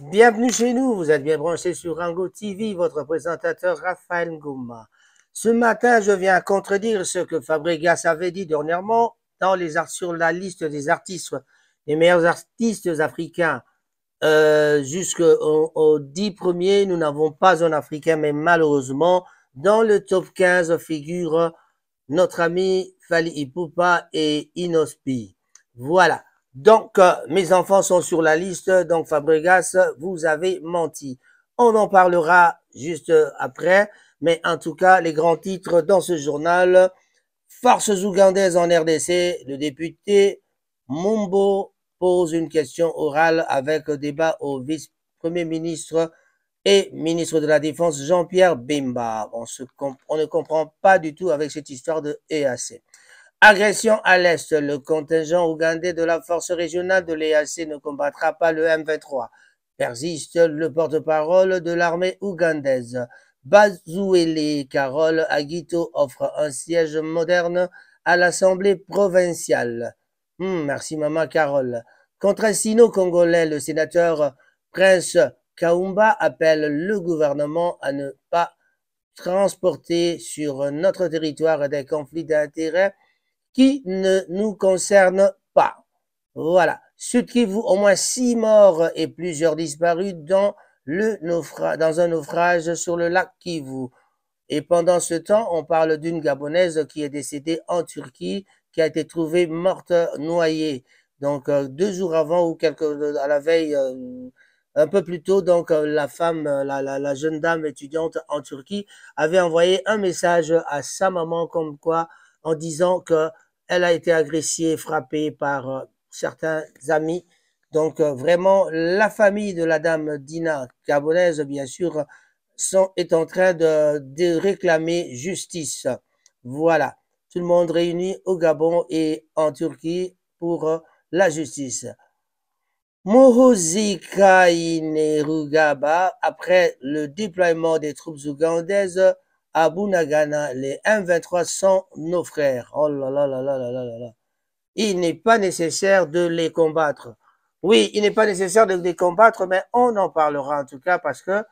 Bienvenue chez nous, vous êtes bien branchés sur Rango TV, votre présentateur Raphaël Ngouma. Ce matin, je viens contredire ce que Fabregas avait dit dernièrement sur la liste des artistes, les meilleurs artistes africains. Jusqu'aux 10 premiers, nous n'avons pas un Africain, mais malheureusement, dans le top 15 figurent notre ami Fally Ipupa et Inospi. Voilà. Donc, mes enfants sont sur la liste. Donc, Fabregas, vous avez menti. On en parlera juste après. Mais en tout cas, les grands titres dans ce journal. Forces ougandaises en RDC. Le député Mumbo pose une question orale avec débat au vice-premier ministre et ministre de la Défense Jean-Pierre Bemba. On ne comprend pas du tout avec cette histoire de EAC. Agression à l'Est. Le contingent ougandais de la force régionale de l'EAC ne combattra pas le M23. Persiste le porte-parole de l'armée ougandaise. Bazuele Carole Aguito offre un siège moderne à l'Assemblée provinciale. Merci maman Carole. Contre un sino-congolais, le sénateur Prince Kaumba appelle le gouvernement à ne pas transporter sur notre territoire des conflits d'intérêts qui ne nous concernent pas. Voilà. Sud Kivu, au moins 6 morts et plusieurs disparus dans un naufrage sur le lac Kivu. Et pendant ce temps, on parle d'une Gabonaise qui est décédée en Turquie, qui a été trouvée morte noyée. Donc, 2 jours avant ou à la veille, un peu plus tôt, donc la femme, la jeune dame étudiante en Turquie avait envoyé un message à sa maman comme quoi, en disant que elle a été agressée, frappée par certains amis. Donc, vraiment, la famille de la dame Dina, gabonaise, bien sûr, est en train de réclamer justice. Voilà. Tout le monde réuni au Gabon et en Turquie pour la justice. Muhoozi Kainerugaba, après le déploiement des troupes ougandaises à Bunagana, les M23 sont nos frères. Oh là là là là là là là. Il n'est pas nécessaire de les combattre. Oui, il n'est pas nécessaire de les combattre, mais on en parlera en tout cas parce que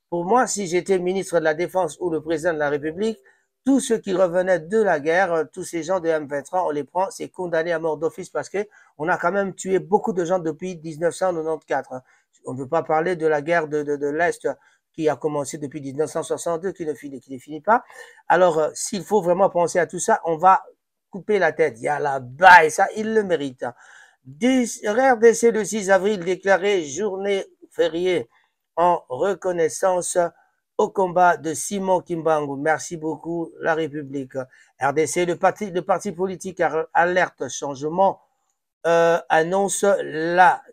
pour moi, si j'étais ministre de la Défense ou le président de la République, tous ceux qui revenaient de la guerre, tous ces gens de M23, on les prend, c'est condamné à mort d'office parce que on a quand même tué beaucoup de gens depuis 1994. On ne veut pas parler de la guerre de l'Est qui a commencé depuis 1962, qui ne finit pas. Alors, s'il faut vraiment penser à tout ça, on va couper la tête. Il y a là-bas, et ça, il le mérite. RDC le 6 avril déclaré journée fériée en reconnaissance au combat de Simon Kimbangu. Merci beaucoup, la République. RDC, le parti politique Alerte Changement annonce la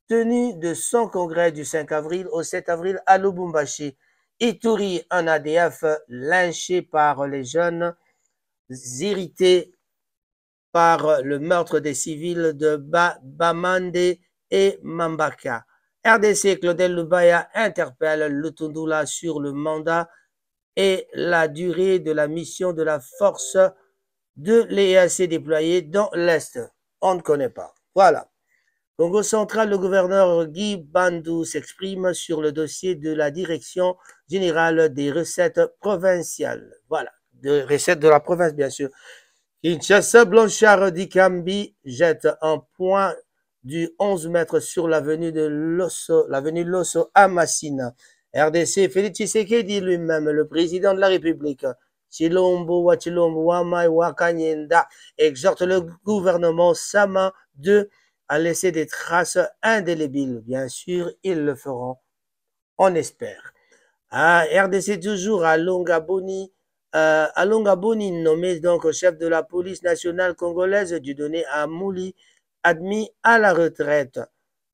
tenue de son congrès du 5 avril au 7 avril à Lubumbashi. Ituri, un ADF lynché par les jeunes irrités par le meurtre des civils de Bamande et Mambaka. RDC, Claudel Lubaya interpelle Lutundula sur le mandat et la durée de la mission de la force de l'EAC déployée dans l'Est. On ne connaît pas. Voilà. Congo central, le gouverneur Guy Bandou s'exprime sur le dossier de la direction générale des recettes provinciales. Voilà, de recettes de la province, bien sûr. Kinshasa, Blanchard Dikambi jette un point du 11 mètres sur l'avenue Losso à Massina. RDC, Félix Tshisekedi lui-même, le président de la République, Chilombo Wachilombo Wamai Wakanyenda, exhorte le gouvernement Sama II à laisser des traces indélébiles. Bien sûr, ils le feront. On espère. RDC toujours à Longaboni. Alongaboni, nommé donc chef de la police nationale congolaise, Dieudonné Amouli, admis à la retraite.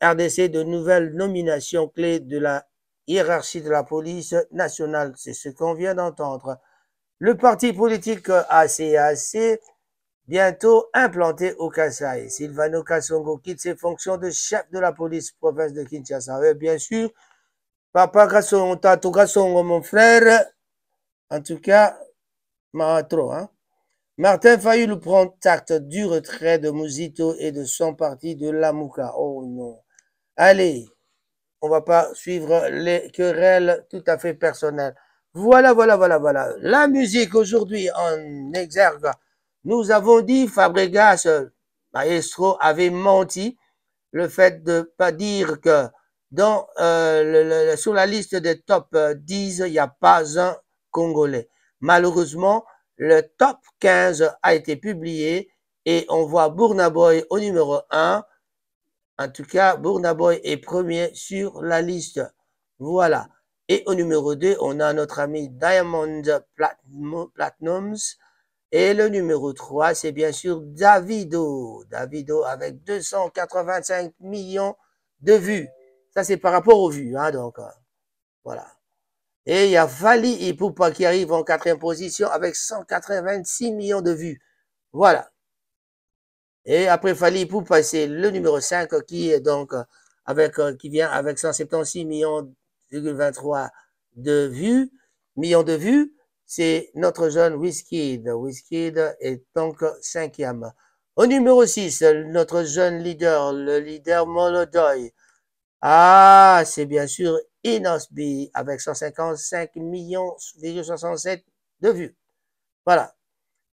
RDC, de nouvelles nominations clés de la hiérarchie de la police nationale. C'est ce qu'on vient d'entendre. Le parti politique ACAC, bientôt implanté au Kasaï. Silvano Kasongo quitte ses fonctions de chef de la police province de Kinshasa. Et bien sûr, Papa Kasongo, Tato Kasongo, mon frère, en tout cas, trop, hein. Martin Fayulu prend acte du retrait de Mouzito et de son parti de Lamouka. Oh non. Allez, On va pas suivre les querelles tout à fait personnelles. Voilà, voilà, voilà, voilà. La musique aujourd'hui en exergue. Nous avons dit Fabregas, Maestro, avait menti. Le fait de ne pas dire que sur la liste des top 10, il n'y a pas un Congolais. Malheureusement, le top 15 a été publié et on voit Burna Boy au numéro 1. En tout cas, Burna Boy est premier sur la liste. Voilà. Et au numéro 2, on a notre ami Diamond Platnumz. Et le numéro 3, c'est bien sûr Davido. Davido avec 285 millions de vues. Ça, c'est par rapport aux vues. Hein, donc, voilà. Et il y a Fally Ipupa qui arrive en quatrième position avec 186 millions de vues. Voilà. Et après Fally Ipupa, c'est le numéro 5 qui est donc qui vient avec 176 millions 23 de vues, millions de vues. C'est notre jeune Wizkid. Wizkid est donc cinquième. Au numéro 6, notre jeune leader, le leader Molodoy. Ah, c'est bien sûr Inosby avec 155 millions 67 de vues. Voilà.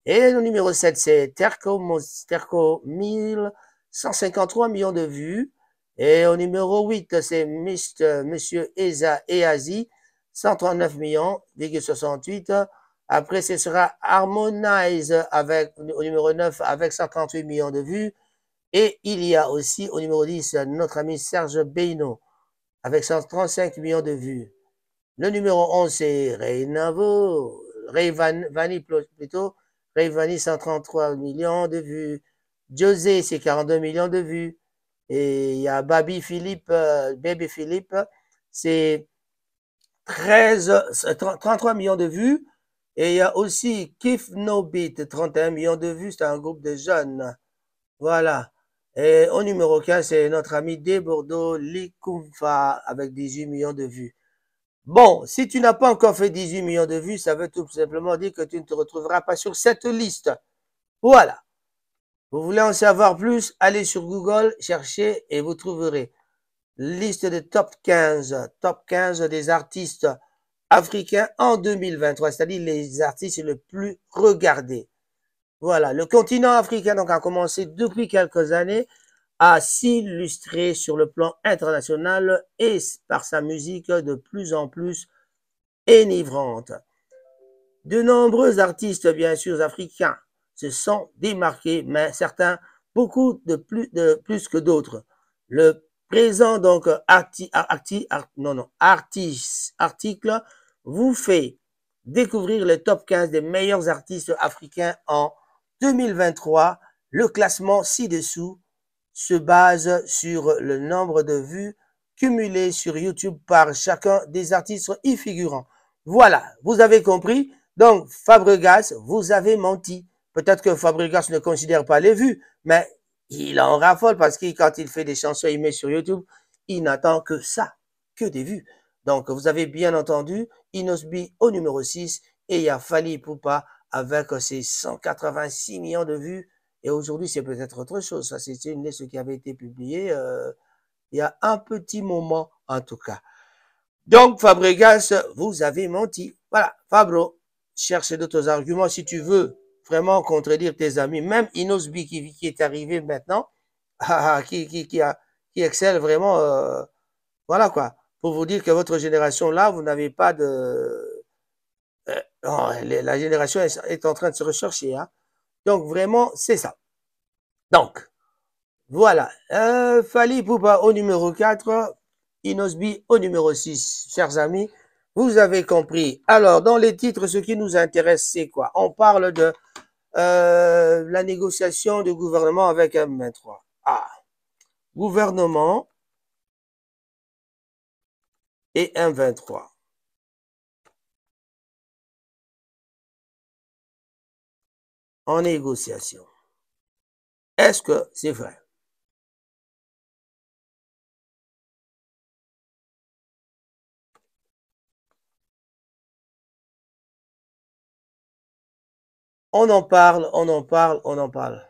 Et le numéro 7, c'est Terco 1153 millions de vues. Et au numéro 8, c'est Monsieur Eza Eazi, 139 millions, 68. Après, ce sera Harmonize au numéro 9 avec 138 millions de vues. Et il y a aussi au numéro 10 notre ami Serge Beino avec 135 millions de vues. Le numéro 11, c'est Ray Vanny plutôt. Ray Vanny, 133 millions de vues. José, c'est 42 millions de vues. Et il y a Baby Philippe, c'est 33 millions de vues. Et il y a aussi Kif No Beat, 31 millions de vues. C'est un groupe de jeunes. Voilà. Et au numéro 15, c'est notre ami Bordeaux Likumfa avec 18 millions de vues. Bon, si tu n'as pas encore fait 18 millions de vues, ça veut tout simplement dire que tu ne te retrouveras pas sur cette liste. Voilà. Vous voulez en savoir plus, allez sur Google, cherchez et vous trouverez liste de top 15 des artistes africains en 2023, c'est-à-dire les artistes les plus regardés. Voilà, le continent africain donc a commencé depuis quelques années à s'illustrer sur le plan international et par sa musique de plus en plus enivrante. De nombreux artistes, bien sûr, africains se sont démarqués, mais certains beaucoup de plus que d'autres. Le présent donc article vous fait découvrir le top 15 des meilleurs artistes africains en 2023. Le classement ci-dessous se base sur le nombre de vues cumulées sur YouTube par chacun des artistes y figurant. Voilà, vous avez compris. Donc, Fabregas, vous avez menti. Peut-être que Fabregas ne considère pas les vues, mais il en raffole parce que quand il fait des chansons, il met sur YouTube, il n'attend que ça, que des vues. Donc, vous avez bien entendu, Inosby au numéro 6 et il y a Fally Ipupa avec ses 186 millions de vues. Et aujourd'hui, c'est peut-être autre chose. Ça, c'est une liste qui avait été publiée il y a un petit moment, en tout cas. Donc, Fabregas, vous avez menti. Voilà, Fabro, cherche d'autres arguments si tu veux vraiment contredire tes amis. Même Inosby qui est arrivé maintenant, qui excelle vraiment, voilà quoi. Pour vous dire que votre génération là, vous n'avez pas de... non, la génération est en train de se rechercher. Hein. Donc, vraiment, c'est ça. Donc, voilà. Fally Poupa au numéro 4, Inosby au numéro 6. Chers amis, vous avez compris. Alors, dans les titres, ce qui nous intéresse, c'est quoi? On parle de la négociation du gouvernement avec M23. Ah, gouvernement et M23 en négociation. Est-ce que c'est vrai? On en parle, on en parle, on en parle.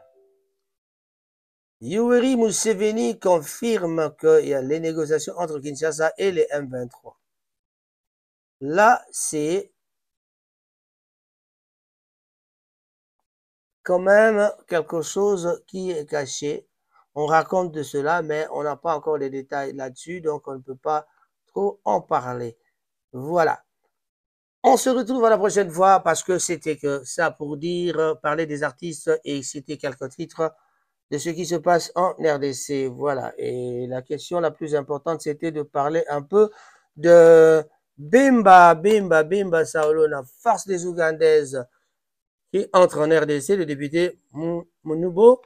Yoweri Museveni confirme qu'il y a les négociations entre Kinshasa et les M23. Là, c'est quand même quelque chose qui est caché. On raconte de cela, mais on n'a pas encore les détails là-dessus, donc on ne peut pas trop en parler. Voilà. On se retrouve à la prochaine fois parce que c'était que ça pour dire, parler des artistes et citer quelques titres de ce qui se passe en RDC. Voilà. Et la question la plus importante, c'était de parler un peu de Bemba Saulo, la farce des Ougandaises qui entre en RDC. Le député Monubo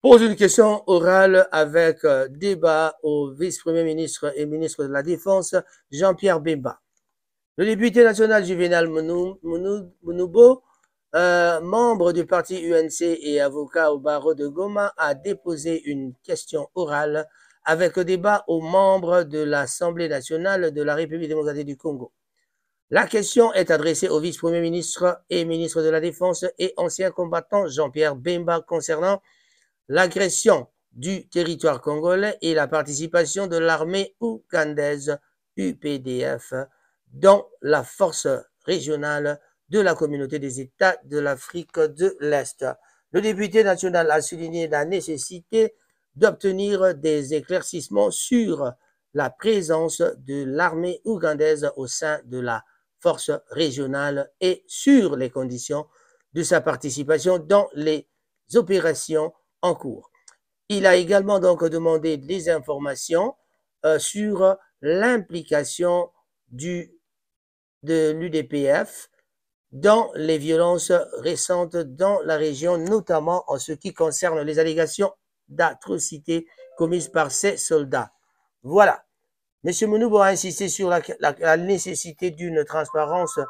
pose une question orale avec débat au vice-premier ministre et ministre de la Défense, Jean-Pierre Bemba. Le député national Juvenal Monubo, membre du parti UNC et avocat au barreau de Goma, a déposé une question orale avec débat aux membres de l'Assemblée nationale de la République démocratique du Congo. La question est adressée au vice-premier ministre et ministre de la Défense et ancien combattant Jean-Pierre Bemba concernant l'agression du territoire congolais et la participation de l'armée ougandaise UPDF dans la force régionale de la communauté des États de l'Afrique de l'Est. Le député national a souligné la nécessité d'obtenir des éclaircissements sur la présence de l'armée ougandaise au sein de la force régionale et sur les conditions de sa participation dans les opérations en cours. Il a également donc demandé des informations sur l'implication de l'UDPF dans les violences récentes dans la région, notamment en ce qui concerne les allégations d'atrocités commises par ces soldats. Voilà. M. Mounoubo a insisté sur la nécessité d'une transparence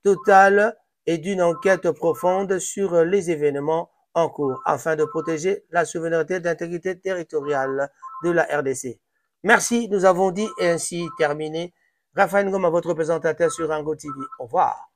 totale et d'une enquête profonde sur les événements en cours afin de protéger la souveraineté et l'intégrité territoriale de la RDC. Merci, nous avons dit et ainsi terminé. Raphaël Ngoma, votre présentateur sur Rango TV. Au revoir.